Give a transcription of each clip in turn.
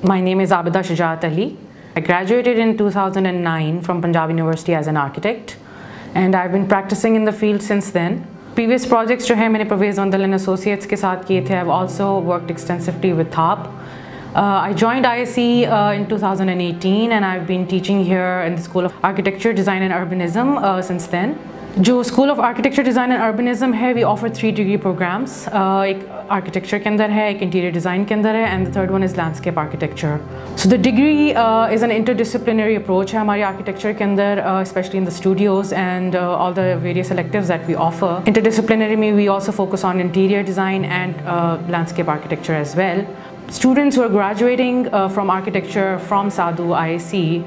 My name is Abida Shujaat Ali. I graduated in 2009 from Punjab University as an architect, and I've been practicing in the field since then. Previous projects जो हैं मैंने Parvez वंदल and Associates के साथ किए थे. I've also worked extensively with THAP. I joined ISE in 2018 and I've been teaching here in the School of Architecture, Design and Urbanism since then. जो School of Architecture, Design and Urbanism है, we offer 3 degree programs. एक architecture के अंदर है, एक interior design के अंदर है, and the third one is landscape architecture. So the degree is an interdisciplinary approach है हमारी architecture के अंदर, especially in the studios and all the various electives that we offer. Interdisciplinary में we also focus on interior design and landscape architecture as well. Students who are graduating from architecture from SADU ISE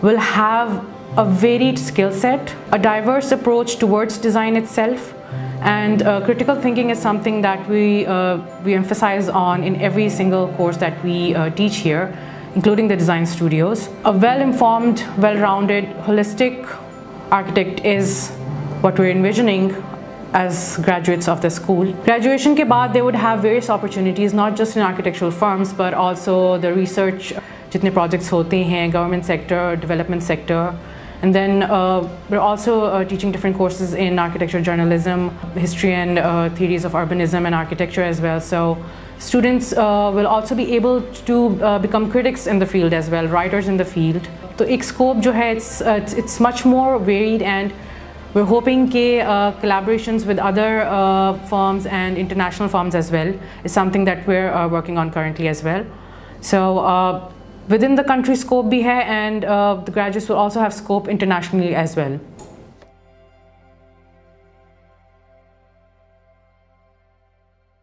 will have a varied skill set, a diverse approach towards design itself, and critical thinking is something that we emphasize on in every single course that we teach here, including the design studios. A well-informed, well-rounded, holistic architect is what we're envisioning as graduates of the school. Graduation के बाद they would have various opportunities, not just in architectural firms, but also the research, जितने projects होते हैं, government sector, development sector. And then we're also teaching different courses in architecture journalism, history and theories of urbanism and architecture as well. So students will also be able to become critics in the field as well, writers in the field. So एक scope जो है, it's much more varied, and we're hoping that collaborations with other firms and international firms as well is something that we're working on currently as well. So within the country scope bhi hai, and the graduates will also have scope internationally as well.